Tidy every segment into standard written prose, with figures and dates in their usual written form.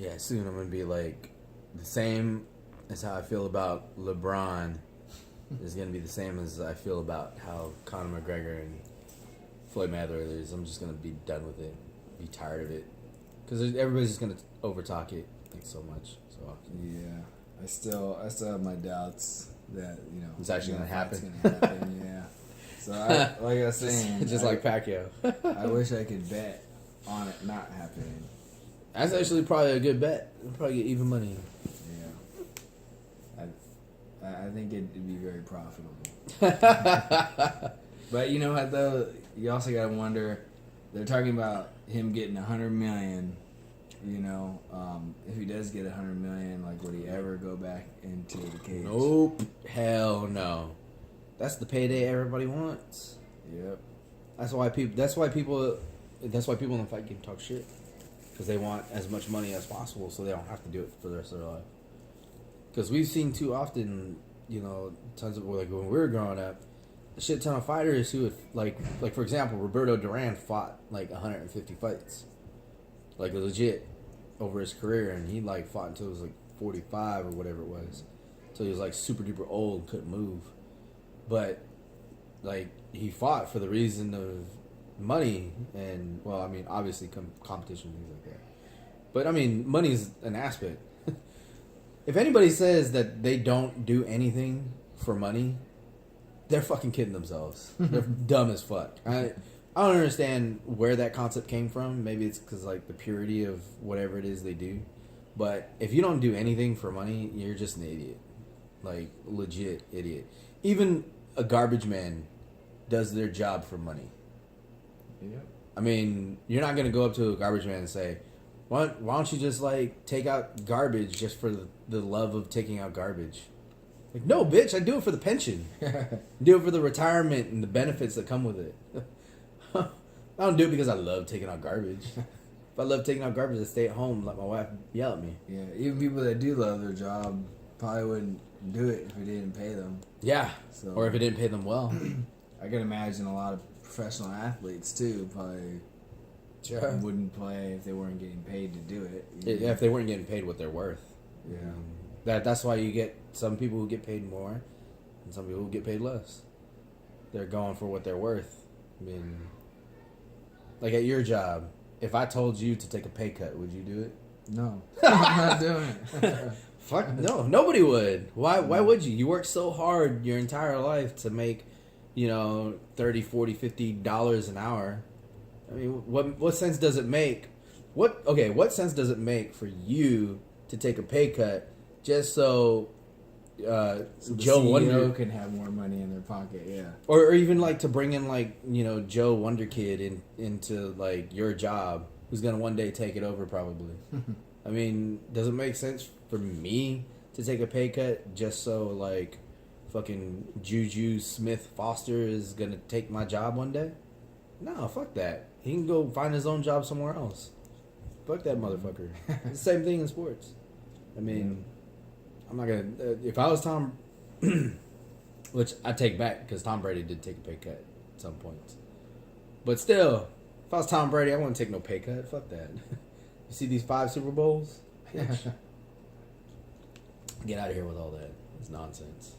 Yeah, soon I'm gonna be like the same as how I feel about LeBron is gonna be the same as I feel about how Conor McGregor and Floyd Mayweather is. I'm just gonna be done with it, be tired of it, because everybody's just gonna overtalk it like so much. So yeah, I still have my doubts that it's actually gonna happen. Yeah. So like I was saying, just like Pacquiao. I wish I could bet on it not happening. That's actually probably a good bet. You'll probably get even money. Yeah. I think it'd be very profitable. But you know what though? You also gotta wonder. They're talking about him getting $100 million. If he does get $100 million, like would he ever go back into the cage? Nope. Hell no. That's the payday everybody wants. Yep. That's why people in the fight game talk shit. Because they want as much money as possible, so they don't have to do it for the rest of their life. Because we've seen too often, tons of like when we were growing up, a shit ton of fighters who, like for example, Roberto Duran fought like 150 fights, like legit, over his career, and he like fought until he was like 45 or whatever it was, until he was like super duper old, couldn't move, but like he fought for the reason of money and obviously competition, things like that. But money's an aspect. If anybody says that they don't do anything for money, they're fucking kidding themselves. They're dumb as fuck. I don't understand where that concept came from. Maybe it's because like the purity of whatever it is they do. But if you don't do anything for money, you're just an idiot. Like legit idiot. Even a garbage man does their job for money. Yeah. You're not gonna go up to a garbage man and say, why don't you just like take out garbage just for the love of taking out garbage? Like, no, bitch, I do it for the pension. Do it for the retirement and the benefits that come with it. I don't do it because I love taking out garbage. If I love taking out garbage, I'd stay at home and let my wife yell at me. Yeah, even people that do love their job probably wouldn't do it if we didn't pay them. Yeah, or if it didn't pay them well. I can imagine a lot of professional athletes too probably wouldn't play if they weren't getting paid to do it. Yeah, if they weren't getting paid what they're worth. Yeah. That's why you get some people who get paid more and some people who get paid less. They're going for what they're worth. Like at your job, if I told you to take a pay cut, would you do it? No. I'm not doing it. Fuck no, nobody would. Why would you? You work so hard your entire life to make, $30, $40, $50 an hour. What sense does it make? What sense does it make for you to take a pay cut just so Joe Wonder can have more money in their pocket? Yeah. Or even like to bring in Joe Wonder Kid into like your job, who's gonna one day take it over probably. Does it make sense for me to take a pay cut just so like fucking Juju Smith-Foster is gonna take my job one day? No, fuck that. He can go find his own job somewhere else. Fuck that motherfucker. It's the same thing in sports. I'm not gonna. If I was Tom, which I take back because Tom Brady did take a pay cut at some points, but still, if I was Tom Brady, I wouldn't take no pay cut. Fuck that. You see these 5 Super Bowls? Get out of here with all that. It's nonsense.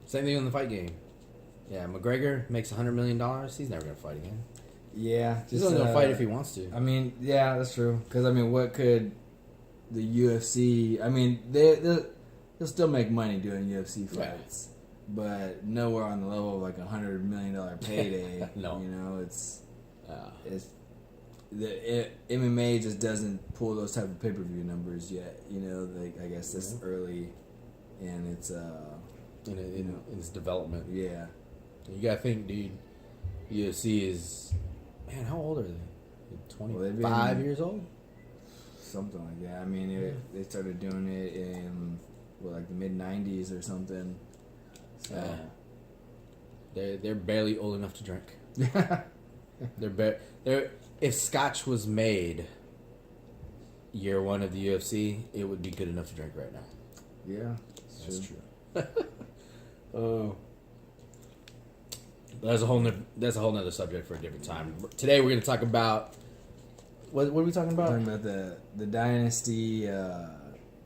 Same thing in the fight game. Yeah, McGregor makes $100 million. He's never gonna fight again. Yeah, he's only gonna fight if he wants to. Yeah, that's true. Because what could the UFC? They'll still make money doing UFC fights, but nowhere on the level of like $100 million payday. No, it's the MMA just doesn't pull those type of pay-per-view numbers yet. I guess this early in its in its development. Yeah, you gotta think, dude. UFC is, man, how old are they? 25 years old? Something like that. They started doing it in the mid-90s or something. So they're barely old enough to drink. they're if Scotch was made year one of the UFC, it would be good enough to drink right now. Yeah, that's true. Oh. That's a whole nother subject for a different time. Today we're going to talk about What are we talking about? Talking about the Dynasty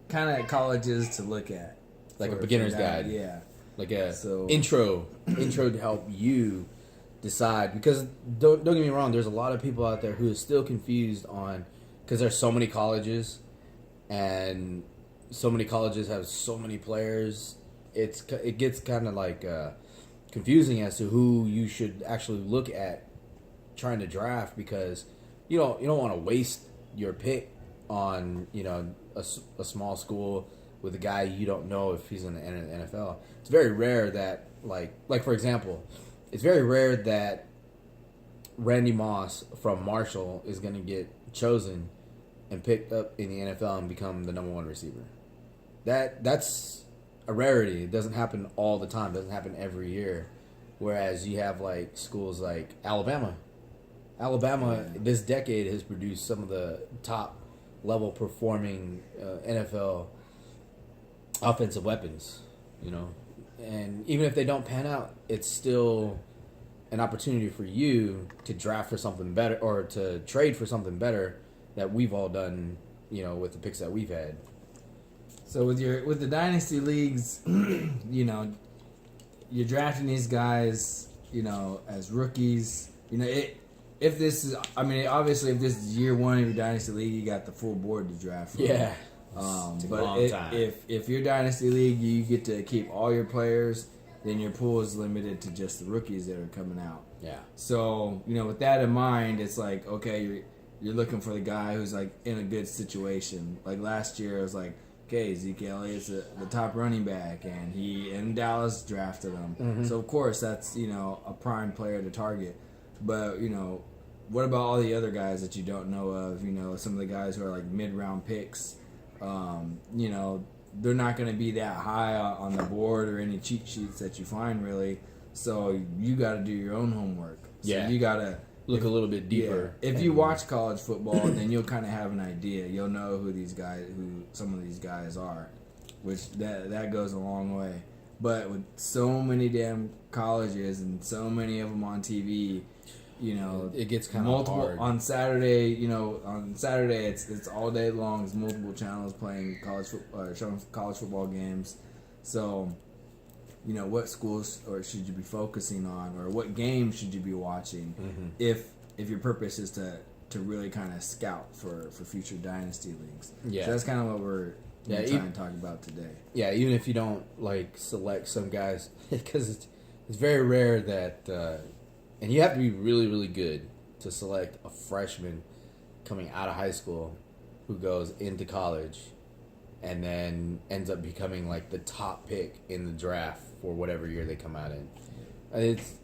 kind of colleges to look at. Like a beginner's guide. Yeah. Like a intro to help you decide. Because don't get me wrong, there's a lot of people out there who are still confused on, because there's so many colleges and so many colleges have so many players. It gets kind of like confusing as to who you should actually look at trying to draft, because you don't want to waste your pick on a small school with a guy you don't know if he's in the NFL. It's very rare that like for example, it's very rare that Randy Moss from Marshall is going to get chosen and picked up in the NFL and become the number 1 receiver. That's a rarity. It doesn't happen all the time. It doesn't happen every year. Whereas you have like schools like Alabama. This decade has produced some of the top level performing NFL offensive weapons, and even if they don't pan out, it's still an opportunity for you to draft for something better or to trade for something better that we've all done, with the picks that we've had. So with the dynasty leagues, you're drafting these guys, as rookies. If this is, obviously, if this is year 1 of your dynasty league, you got the full board to draft from. Yeah. But if your dynasty league, you get to keep all your players, then your pool is limited to just the rookies that are coming out. Yeah. So with that in mind, it's like, okay, you're looking for the guy who's like in a good situation. Like last year, it was like, okay, Zeke Elliott's the top running back, and he in Dallas drafted him. Mm-hmm. So of course that's a prime player to target. But what about all the other guys that you don't know of? Some of the guys who are like mid-round picks. They're not going to be that high on the board or any cheat sheets that you find, really. So you got to do your own homework. So you got to look a little bit deeper. Yeah, if you watch college football, then you'll kind of have an idea. You'll know who some of these guys are, which that goes a long way. But with so many damn colleges and so many of them on TV, it gets kind of hard. On Saturday. On Saturday it's all day long. There's multiple channels playing showing college football games. So, what schools should you be focusing on, or what games should you be watching? Mm-hmm. If your purpose is to really kind of scout for future dynasty leagues. Yeah, so that's kind of what we're trying to talk about today. Yeah, even if you don't select some guys, because it's very rare that. And you have to be really, really good to select a freshman coming out of high school who goes into college and then ends up becoming like the top pick in the draft for whatever year they come out in.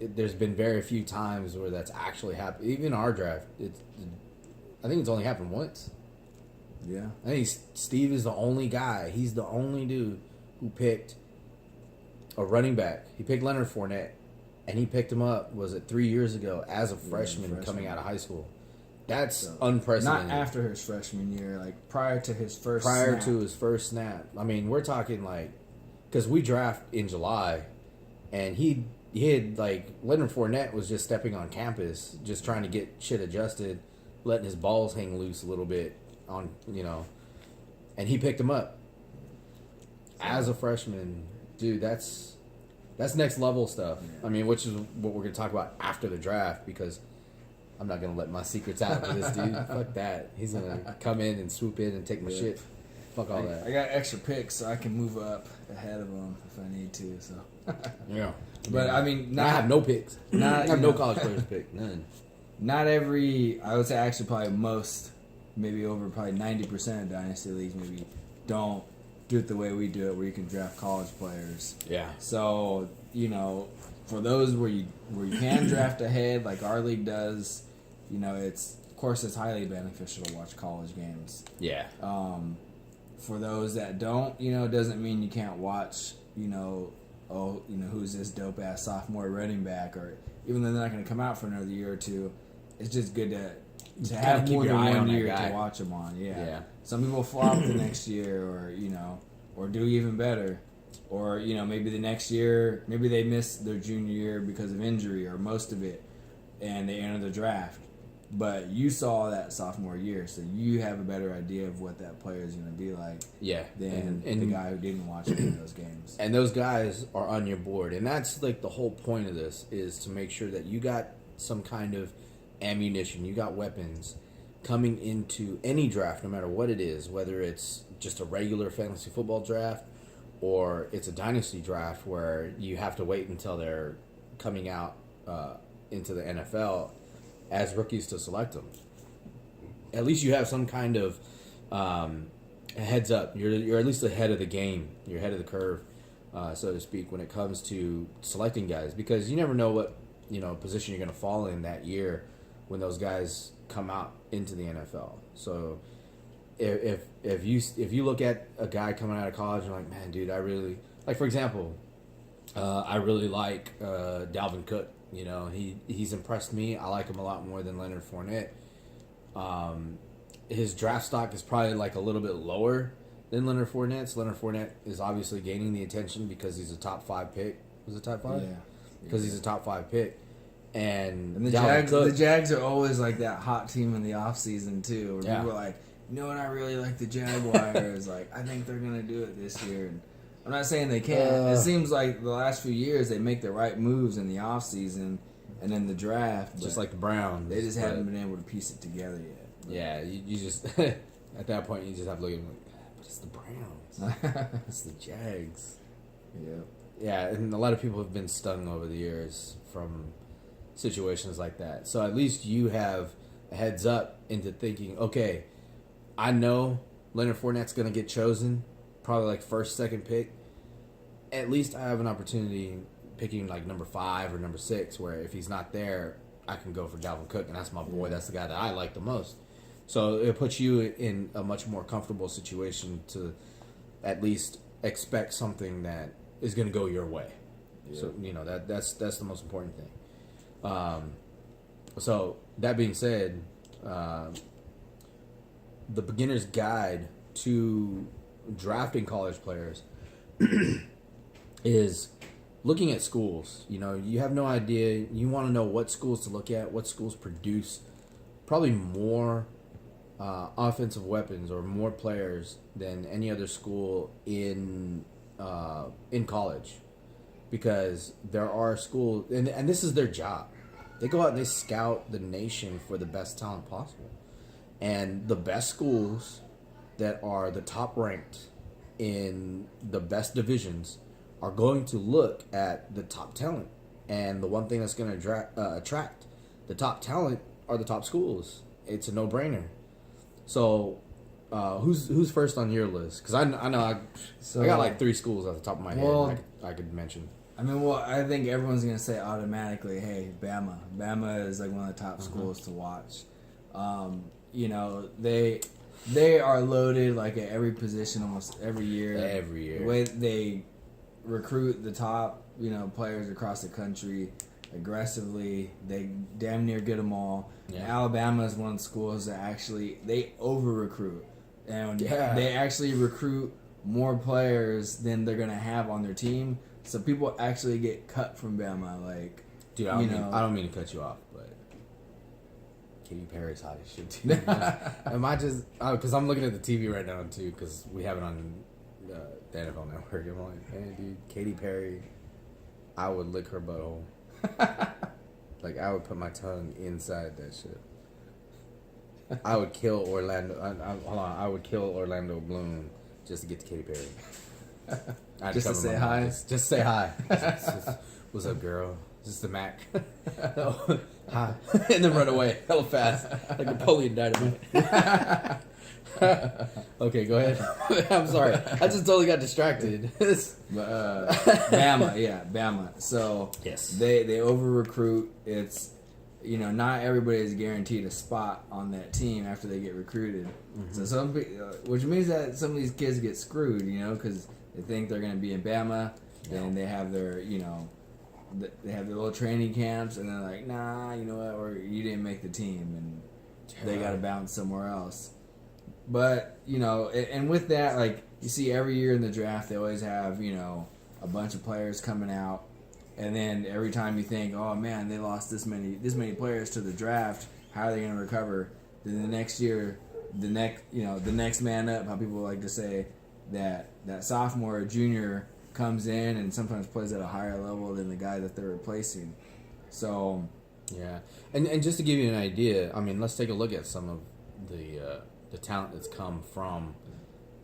There's been very few times where that's actually happened. Even our draft, I think it's only happened once. Yeah. I think Steve is the only guy. He's the only dude who picked a running back. He picked Leonard Fournette. And he picked him up, was it 3 years ago, as a freshman coming out of high school. That's unprecedented. Not after his freshman year, like prior to his first snap. I mean, we're talking because we draft in July, and he had Leonard Fournette was just stepping on campus, just trying to get shit adjusted, letting his balls hang loose a little bit and he picked him up as a freshman. Dude, that's next level stuff. Yeah. I mean, which is what we're going to talk about after the draft, because I'm not going to let my secrets out with this dude. Fuck that. He's going to come in and swoop in and take my shit. Fuck all that. I got extra picks, so I can move up ahead of him if I need to. So yeah. But, I mean, I have no picks. I have no college players pick. None. Not every, I would say actually probably most, maybe over probably 90% of dynasty leagues maybe don't do it the way we do it, where you can draft college players. Yeah. So, for those where you can draft ahead, like our league does, it's highly beneficial to watch college games. Yeah. For those that don't, it doesn't mean you can't watch, who's this dope ass sophomore running back, or even though they're not going to come out for another year or two, it's just good to have more than 1 year to watch them on. Yeah. Some people flop the next year, or do even better, or maybe the next year, maybe they miss their junior year because of injury or most of it, and they enter the draft. But you saw that sophomore year, so you have a better idea of what that player is going to be like than the guy who didn't watch any of those games. And those guys are on your board. And that's like the whole point of this, is to make sure that you got some kind of ammunition, you got weapons coming into any draft, no matter what it is, whether it's just a regular fantasy football draft or it's a dynasty draft where you have to wait until they're coming out into the NFL as rookies to select them. At least you have some kind of heads up. You're at least ahead of the game. You're ahead of the curve, so to speak, when it comes to selecting guys, because you never know what position you're going to fall in that year when those guys come out into the NFL. So if you look at a guy coming out of college and you're like, man, dude, I really like, for example, I really like Dalvin Cook. He's impressed me. I like him a lot more than Leonard Fournette. His draft stock is probably like a little bit lower than Leonard Fournette's. Leonard Fournette is obviously gaining the attention because he's a top 5 pick. Was it top 5? Yeah. Because he's a top 5 pick. And the Jags are always like that hot team in the offseason too, where people are like, you know what, I really like the Jaguars. Like, I think they're gonna do it this year. And I'm not saying they can't. It seems like the last few years they make the right moves in the offseason and in the draft, just like the Browns. They just haven't been able to piece it together yet. But yeah, you just at that point you just have to look at them like, but it's the Browns. It's the Jags. Yep. Yeah, and a lot of people have been stung over the years from situations like that. So at least you have a heads up into thinking, okay, I know Leonard Fournette's going to get chosen, probably like first, second pick. At least I have an opportunity picking like number 5 or number 6, where if he's not there, I can go for Dalvin Cook, and that's my boy. That's the guy that I like the most. So it puts you in a much more comfortable situation to at least expect something that is going to go your way. Yeah. So that's the most important thing. So that being said, the beginner's guide to drafting college players is looking at schools. You have no idea. You want to know what schools to look at, what schools produce probably more offensive weapons or more players than any other school in college, because there are schools, and this is their job. They go out and they scout the nation for the best talent possible. And the best schools that are the top ranked in the best divisions are going to look at the top talent. And the one thing that's going to attract the top talent are the top schools. It's a no-brainer. So who's first on your list? Because I know I got like 3 schools at the top of my head I could mention. I mean, I think everyone's going to say automatically, hey, Bama. Bama is like one of the top schools to watch. They are loaded like at every position almost every year. Every year. The way they recruit the top, players across the country aggressively, they damn near get them all. Yeah. Alabama is one of the schools that actually, they over-recruit. And they actually recruit more players than they're going to have on their team. So people actually get cut from Bama, like, dude. I don't mean to cut you off, but Katy Perry's hot as shit too. Am I just because I'm looking at the TV right now too, because we have it on the NFL Network. I'm like, man, dude, Katy Perry, I would lick her butthole. Like, I would put my tongue inside that shit. I would kill Orlando. Hold on, I would kill Orlando Bloom just to get to Katy Perry. Just to say hi? Just say hi. What's up, girl? Just the Mac. Hi. And then run away hella fast. Like Napoleon Dynamite. Okay, go ahead. I'm sorry. I just totally got distracted. Bama. So yes, they over-recruit. It's, not everybody is guaranteed a spot on that team after they get recruited. Mm-hmm. So which means that some of these kids get screwed, because they think they're going to be in Bama, and they have their, they have their little training camps, and they're like, nah, you know what, or you didn't make the team, and they got to bounce somewhere else. But, and with that, like, you see every year in the draft, they always have, a bunch of players coming out, and then every time you think, oh man, they lost this many players to the draft, how are they going to recover? Then the next year, the next man up, how people like to say that sophomore or junior comes in and sometimes plays at a higher level than the guy that they're replacing. So, yeah, and just to give you an idea, I mean, let's take a look at some of the talent that's come from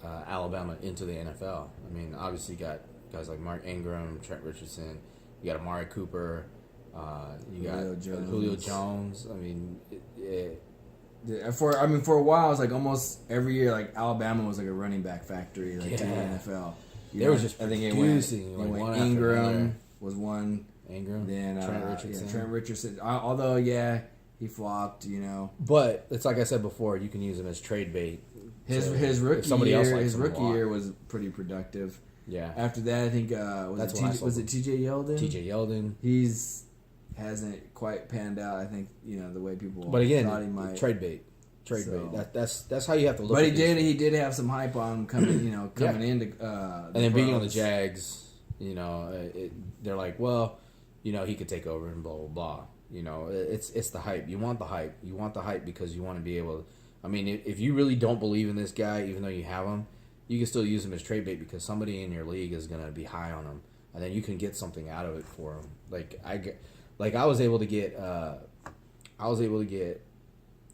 Alabama into the NFL. I mean, obviously you got guys like Mark Ingram, Trent Richardson, you got Amari Cooper, you got Julio Jones. I mean, for a while, it's like almost every year, like Alabama was like a running back factory, like to the NFL. They were just producing. It went Ingram was one. Ingram, then Trent Richardson. Trent Richardson. Although, he flopped. But it's like I said before, you can use him as trade bait. His rookie year was pretty productive. Yeah. After that, I think was it T.J. Yeldon? T.J. Yeldon. Hasn't quite panned out. I think the way people. But again, thought he might. Trade bait. That's how you have to look. But at he did have some hype on him coming into. And then being on the Jags, they're like, well, he could take over and blah blah blah. It's the hype. You want the hype. You want the hype because you want to be able. I mean, if you really don't believe in this guy, even though you have him, you can still use him as trade bait because somebody in your league is gonna be high on him, and then you can get something out of it for him. I was able to get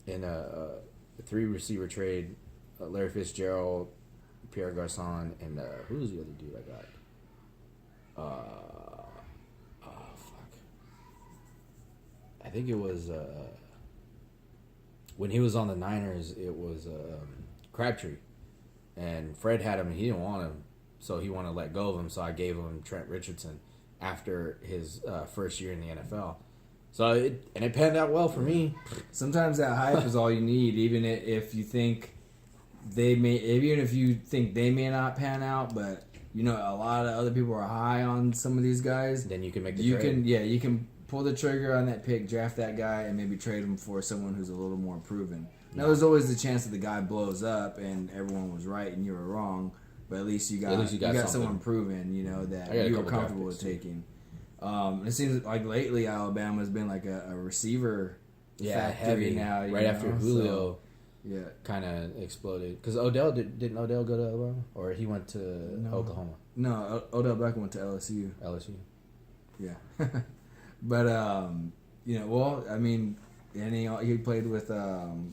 in a 3 receiver trade, Larry Fitzgerald, Pierre Garcon, and who was the other dude I got? I think it was when he was on the Niners. It was Crabtree, and Fred had him, and he didn't want him, so he wanted to let go of him. So I gave him Trent Richardson after his first year in the NFL. So it panned out well for me. Sometimes that hype is all you need, even if you think they may not pan out, but a lot of other people are high on some of these guys. Then you can make the trade. You can pull the trigger on that pick, draft that guy, and maybe trade him for someone who's a little more proven. Now, there's always the chance that the guy blows up and everyone was right and you were wrong, but at least you got someone proven, that you were comfortable with taking. It seems like lately Alabama's been like a receiver factory heavy now. Right after Julio, so, kind of exploded because didn't Odell go to Alabama or he went to Oklahoma? No, Odell Beckham went to LSU. Yeah, but I mean, and he played with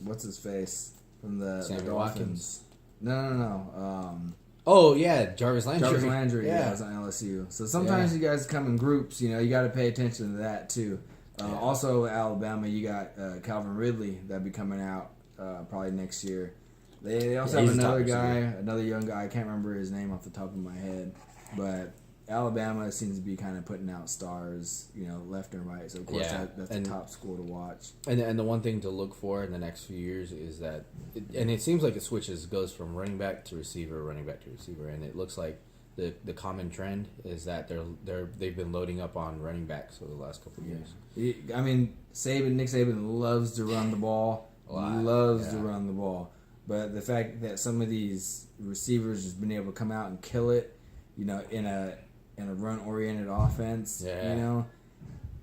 what's his face from the Dolphins. Watkins. No. Oh yeah, Jarvis Landry. Yeah, was on LSU. So sometimes you guys come in groups. You got to pay attention to that too. Also, Alabama, you got Calvin Ridley that'll be coming out probably next year. They also have another guy, another young guy. I can't remember his name off the top of my head, but Alabama seems to be kind of putting out stars, left and right. So of course that's the top school to watch. And the one thing to look for in the next few years is that, it seems like it goes from running back to receiver, and it looks like the common trend is that they've been loading up on running backs over the last couple of years. I mean, Nick Saban loves to run the ball. To run the ball, but the fact that some of these receivers just been able to come out and kill it, in a run-oriented offense,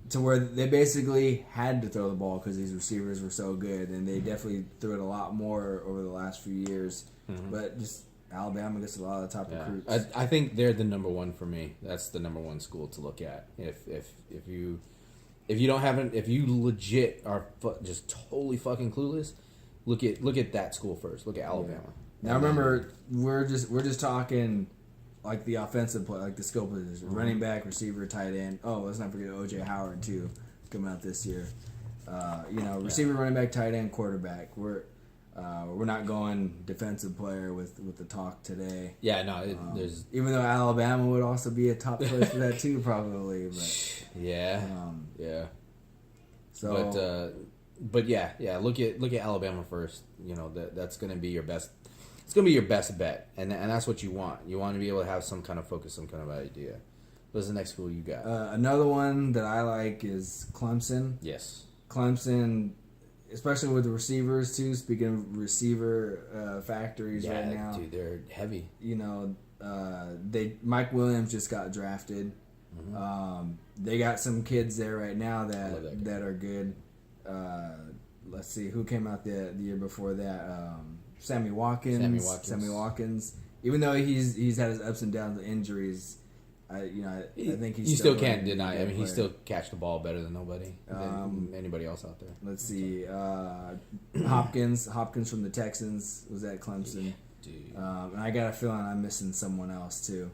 to where they basically had to throw the ball because these receivers were so good, and they definitely threw it a lot more over the last few years. Mm-hmm. But just Alabama gets a lot of the top recruits. I think they're the number one for me. That's the number one school to look at. If you legit are just totally fucking clueless, look at that school first. Look at Alabama. Yeah. Now remember, we're just talking. Like the offensive play, like the skill position, running back, receiver, tight end. Oh, let's not forget O.J. Howard too, coming out this year. Receiver, running back, tight end, quarterback. We're not going defensive player with the talk today. Yeah, no, there's even though Alabama would also be a top choice for that too, probably. But yeah. So, but look at Alabama first. That's going to be your best. It's going to be your best bet, and that's what you want. You want to be able to have some kind of focus, some kind of idea. What's the next school you got? Another one that I like is Clemson. Yes. Clemson, especially with the receivers, too. Speaking of receiver factories right now. Dude, they're heavy. Mike Williams just got drafted. Mm-hmm. They got some kids there right now that are good. let's see who came out the year before that. Sammy Watkins. Sammy Watkins. Even though he's had his ups and downs with injuries, I think he's. You still can't deny. I mean, he still catch the ball better than than anybody else out there. Let's see, Hopkins from the Texans was at Clemson. Yeah, dude. And I got a feeling I'm missing someone else too.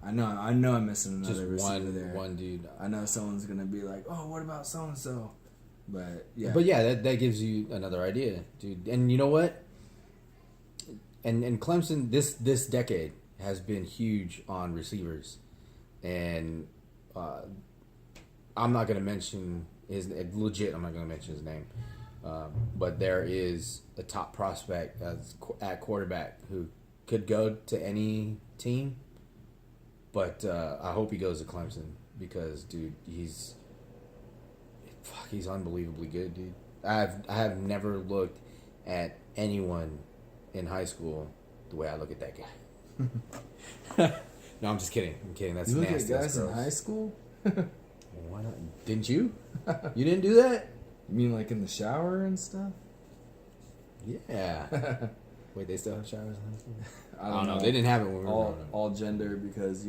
I know I'm missing another receiver there. One dude. I know someone's gonna be like, "Oh, what about so and so?" But that gives you another idea, dude. And you know what? And Clemson this decade has been huge on receivers, and I'm not gonna mention his legit. I'm not gonna mention his name, but there is a top prospect at quarterback who could go to any team. But I hope he goes to Clemson because, dude, he's unbelievably good, dude. I have never looked at anyone in high school the way I look at that guy. No, I'm just kidding. I'm kidding. That's you nasty. Look at guys in high school. Why not? Didn't you? You didn't do that? You mean like in the shower and stuff? Yeah. Wait, they still have showers in high school? I don't know. They didn't have it when we were growing up. All gender because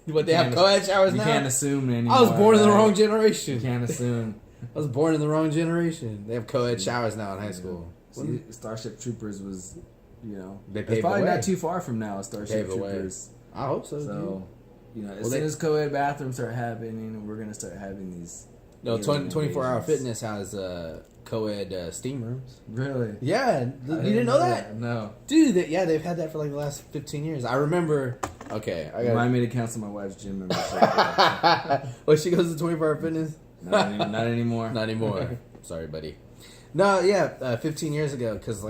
But they have co-ed showers now? You can't assume anymore. I was born in the wrong generation. You can't assume. I was born in the wrong generation. They have co-ed showers now in high school. See, Starship Troopers was, they it's paved probably the way. not too far from now. Starship Paved Troopers. I hope so. So, as soon as co-ed bathrooms start happening, we're gonna start having these. No, 24-hour fitness has co-ed steam rooms. Really? Yeah, you didn't know that? No, dude. They've had that for like the last 15 years. I remember. Okay, I got. Remind me to cancel my wife's gym membership. Well, she goes to 24-hour fitness. Not anymore. Not anymore. Sorry, buddy. No, yeah, 15 years ago, because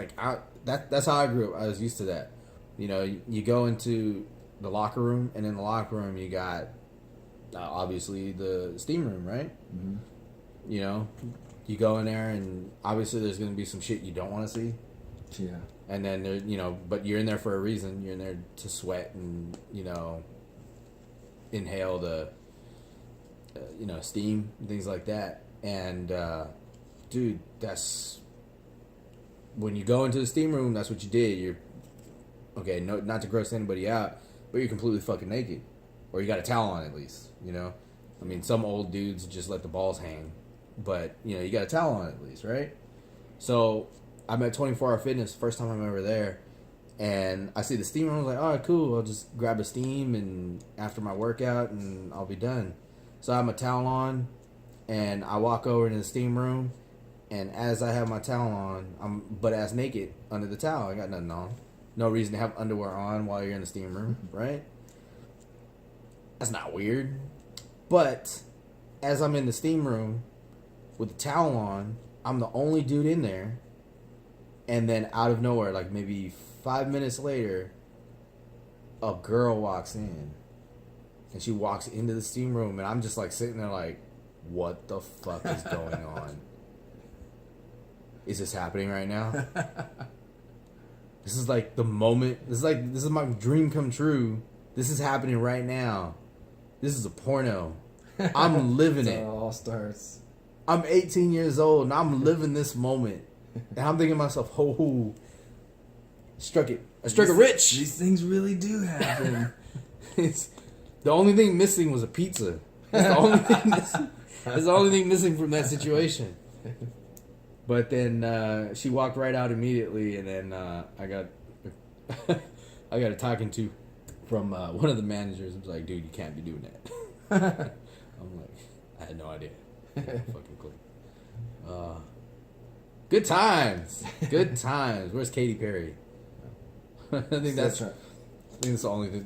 that's how I grew up. I was used to that. You go into the locker room, and in the locker room you got obviously the steam room, right? Mm-hmm. You go in there, and obviously there's going to be some shit you don't want to see. Yeah. And then but you're in there for a reason. You're in there to sweat and inhale the steam and things like that. And dude, that's when you go into the steam room. That's what you did. You're okay. No, not to gross anybody out, but you're completely fucking naked, or you got a towel on at least. I mean, some old dudes just let the balls hang, but you got a towel on at least, right? So I'm at 24-hour fitness. First time I'm ever there, and I see the steam room. I was like, all right, cool. I'll just grab a steam and after my workout, and I'll be done. So I have my towel on, and I walk over into the steam room, and as I have my towel on, I'm butt-ass naked under the towel. I got nothing on. No reason to have underwear on while you're in the steam room, right? That's not weird. But as I'm in the steam room with the towel on, I'm the only dude in there. And then out of nowhere, like maybe 5 minutes later, a girl walks in. And she walks into the steam room, and I'm just like sitting there like, what the fuck is going on? Is this happening right now? This is like the moment. This is my dream come true. This is happening right now. This is a porno. I'm living it. It all starts. I'm 18 years old, and I'm living this moment. And I'm thinking to myself, oh, struck it. I struck it rich. These things really do happen. The only thing missing was a pizza. That's the only thing missing. That's the only thing missing from that situation. But then she walked right out immediately, and then I got a talking to from one of the managers. I was like, dude, you can't be doing that. I'm like, I had no idea. Fucking cool. Good times. Good times. Where's Katy Perry? I think that's right. I think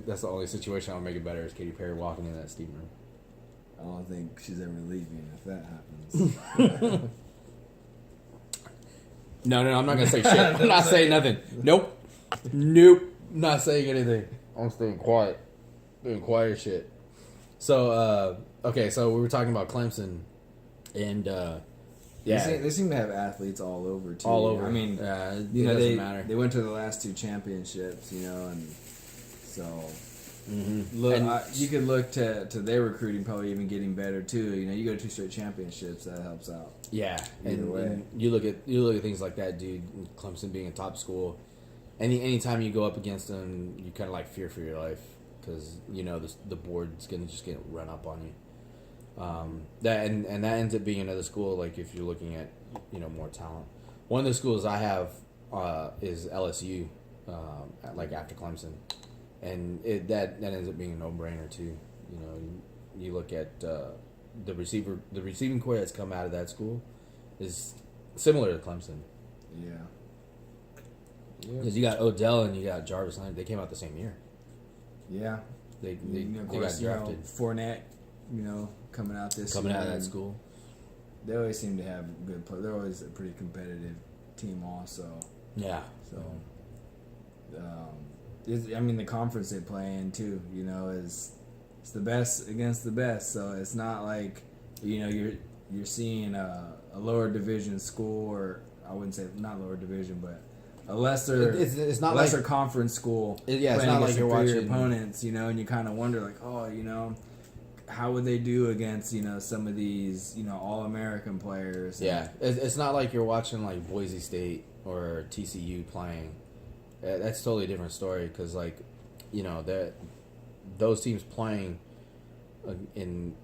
that's the only situation I'll make it better is Katy Perry walking in that steam room. I don't think she's ever leaving if that happens. No, I'm not gonna say shit. I'm not saying nothing. Nope. Not saying anything. I'm staying quiet. Doing quiet shit. So, okay, so we were talking about Clemson, and yeah, they seem to have athletes all over too. All over. I mean, it doesn't matter. They went to the last two championships, and so Mm-hmm. Look, you could look to their recruiting probably even getting better too. You know, you go to 2 straight championships, that helps out. Yeah, Either way. and you look at things like that, dude. Clemson being a top school, anytime you go up against them, you kind of like fear for your life because you know the board's gonna just get run up on you. That ends up being another school. Like if you're looking at more talent, one of the schools I have is LSU, like after Clemson, and that ends up being a no-brainer too. You know, you look at the receiving core that's come out of that school is similar to Clemson. Yeah. Because you got Odell and you got Jarvis Landry. They came out the same year. Yeah. They of got course, drafted. Fournette, coming out Coming out of that school. They always seem to have good play. They're always a pretty competitive team also. Yeah. So, the conference they play in too, is it's the best against the best. So it's not like, you're seeing a lower division school, or I wouldn't say not lower division, but a lesser it's not lesser like, conference school. It's not like you're watching opponents, and you kind of wonder like, how would they do against some of these All-American players? Yeah, it's not like you're watching like Boise State or TCU playing. That's a totally different story because those teams playing in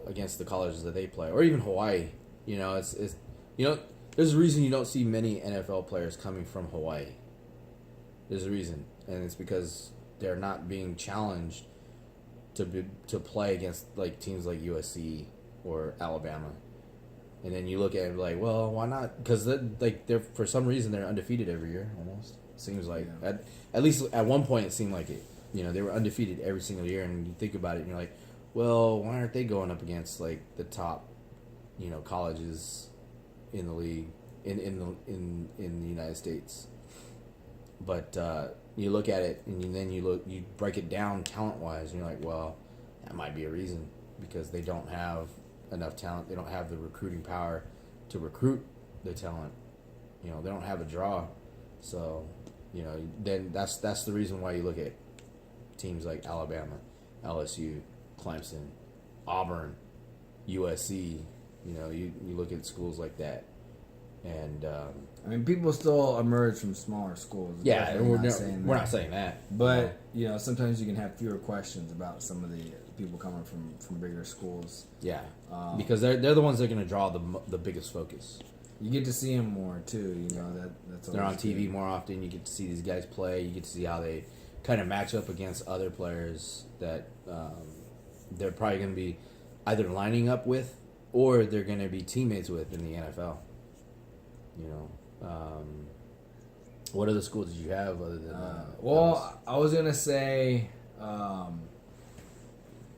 against the colleges that they play, or even Hawaii. It's there's a reason you don't see many NFL players coming from Hawaii. There's a reason, and it's because they're not being challenged to play against like teams like USC or Alabama. And then you look at it like, well, why not? Because they're for some reason they're undefeated every year almost. Seems like at least at one point it seemed like it. They were undefeated every single year, and you think about it, and you're like, well, why aren't they going up against like the top, colleges in the league in the United States? But you look at it, and then you break it down talent wise, and you're like, well, that might be a reason because they don't have enough talent. They don't have the recruiting power to recruit the talent. They don't have a draw, so then that's the reason why you look at teams like Alabama, LSU, Clemson, Auburn, USC. You look at schools like that, and people still emerge from smaller schools. Yeah, we're not saying that. But sometimes you can have fewer questions about some of the people coming from bigger schools. Yeah, because they're the ones that are going to draw the biggest focus. You get to see them more too. That's they're on TV more often. You get to see these guys play. You get to see how they kind of match up against other players that they're probably going to be either lining up with or they're going to be teammates with in the NFL. What other schools did you have other than? I was gonna say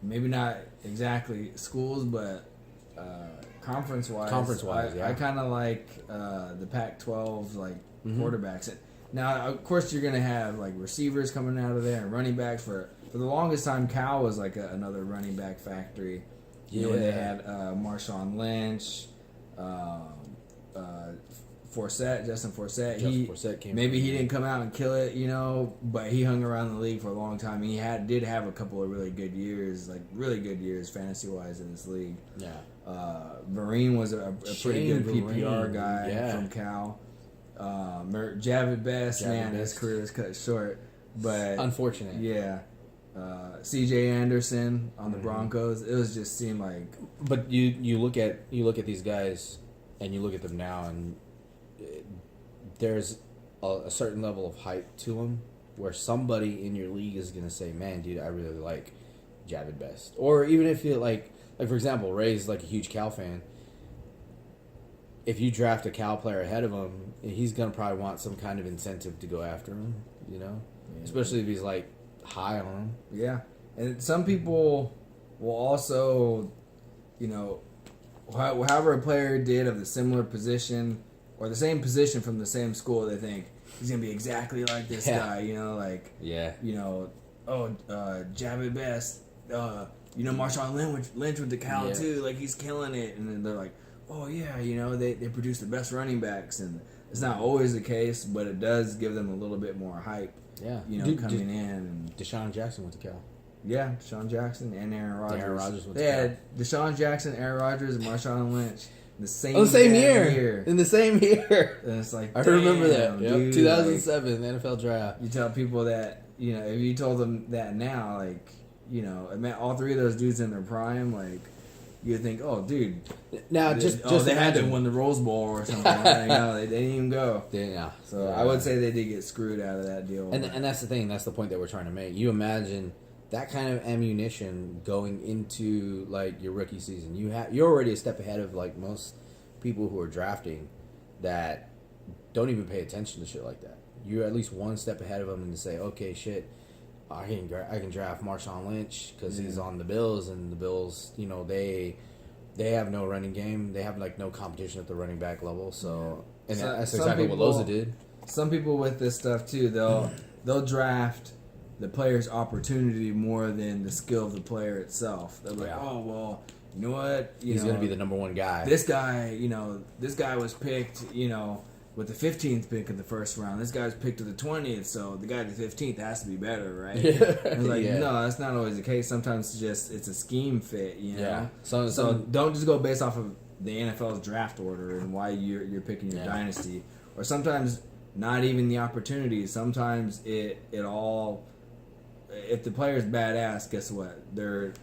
maybe not exactly schools, but conference wise, yeah. I kind of like the Pac-12 quarterbacks. Now, of course, you're gonna have like receivers coming out of there and running backs. For the longest time, Cal was like another running back factory. They had Marshawn Lynch, Justin Forsett. Forsett came. Maybe he didn't come out and kill it, but he hung around the league for a long time. He did have a couple of really good years fantasy wise in this league. Yeah. Vereen was a pretty good PPR guy from Cal. Javid Best, his career was cut short, but unfortunate. Yeah. C.J. Anderson on the Broncos. It was just seemed like. But you look at these guys, and you look at them now, and there's a certain level of hype to them, where somebody in your league is gonna say, "Man, dude, I really like Javid Best," or even if you like for example, Ray's like a huge Cal fan. If you draft a Cal player ahead of him, he's gonna probably want some kind of incentive to go after him, especially if he's like high on him. Yeah, and some people will also, however a player did of the similar position or the same position from the same school, they think he's gonna be exactly like this guy. Javid Best. Marshawn Lynch went to Cal too. Like he's killing it, and then they're like, oh yeah, they produce the best running backs, and it's not always the case, but it does give them a little bit more hype. Yeah. coming in. And Deshaun Jackson went to Cal. yeah, Deshaun Jackson and Aaron Rodgers. Aaron Rodgers went they to had Deshaun Jackson, Aaron Rodgers, and Marshawn Lynch in the same, year. In the same year. And it's like, I remember that. Yep. Dude, 2007 NFL draft. You tell people that, if you told them that now, like, I mean, all three of those dudes in their prime, like, you'd think, oh, dude. Now, they imagine. had to win the Rose Bowl or something. They didn't even go. Yeah. So I would say they did get screwed out of that deal. And that's the thing. That's the point that we're trying to make. You imagine that kind of ammunition going into like your rookie season. You're already a step ahead of like most people who are drafting that don't even pay attention to shit like that. You're at least one step ahead of them, and to say, okay, shit, I can draft Marshawn Lynch because he's on the Bills, and the Bills, they have no running game. They have like no competition at the running back level. So, and that's exactly what Loza did. Some people with this stuff too, they'll draft the player's opportunity more than the skill of the player itself. They're like, oh well, you know what? He's going to be the number one guy. This guy, this guy was picked, with the 15th pick in the first round. This guy's picked to the 20th, so the guy at the 15th has to be better, right? It's like, no, that's not always the case. Sometimes it's a scheme fit, Yeah. So don't just go based off of the NFL's draft order and why you're picking your dynasty. Or sometimes not even the opportunities. Sometimes it all. If the player's badass, guess what? They're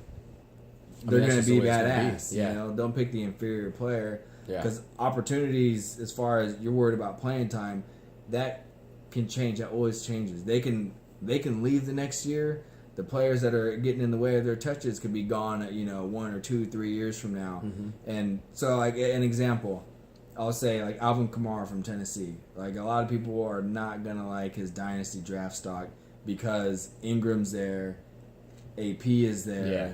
going to be badass. Yeah. Don't pick the inferior player. Yeah. Because opportunities, as far as you're worried about playing time, that can change. That always changes. They can leave the next year. The players that are getting in the way of their touches could be gone at 1 or 2, 3 years from now. Mm-hmm. And so, like an example, I'll say like Alvin Kamara from Tennessee. Like a lot of people are not gonna like his dynasty draft stock because Ingram's there, AP is there. Yeah.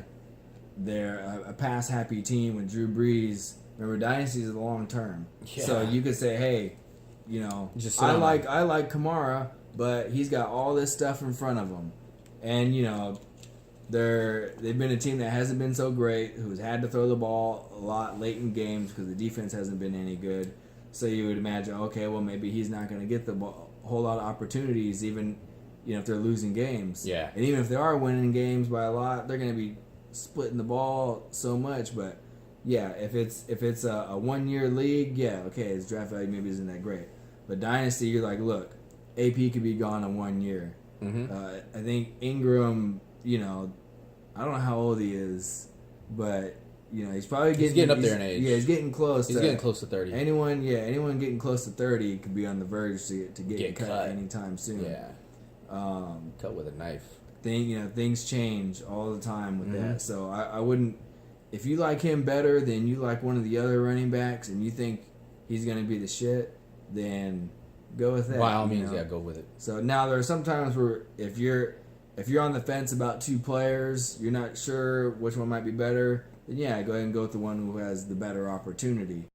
They're a pass happy team with Drew Brees. Remember, dynasties are the long term, Yeah. so you could say, "Hey, I like Kamara, but he's got all this stuff in front of him, and they've been a team that hasn't been so great, who's had to throw the ball a lot late in games because the defense hasn't been any good. So you would imagine, okay, well maybe he's not going to get the whole lot of opportunities, even if they're losing games. Yeah, and even if they are winning games by a lot, they're going to be splitting the ball so much, but." Yeah, if it's a 1 year league, yeah, okay, his draft value maybe isn't that great. But dynasty, you're like, look, AP could be gone in 1 year. Mm-hmm. I think Ingram, I don't know how old he is, but he's probably getting up there in age. Yeah, he's getting close. He's getting close to 30. Anyone getting close to 30 could be on the verge to get cut anytime soon. Yeah, cut with a knife. Things change all the time with that. So I wouldn't. If you like him better than you like one of the other running backs and you think he's going to be the shit, then go with that. By all means, go with it. So now there are some times where if you're on the fence about two players, you're not sure which one might be better, then go ahead and go with the one who has the better opportunity.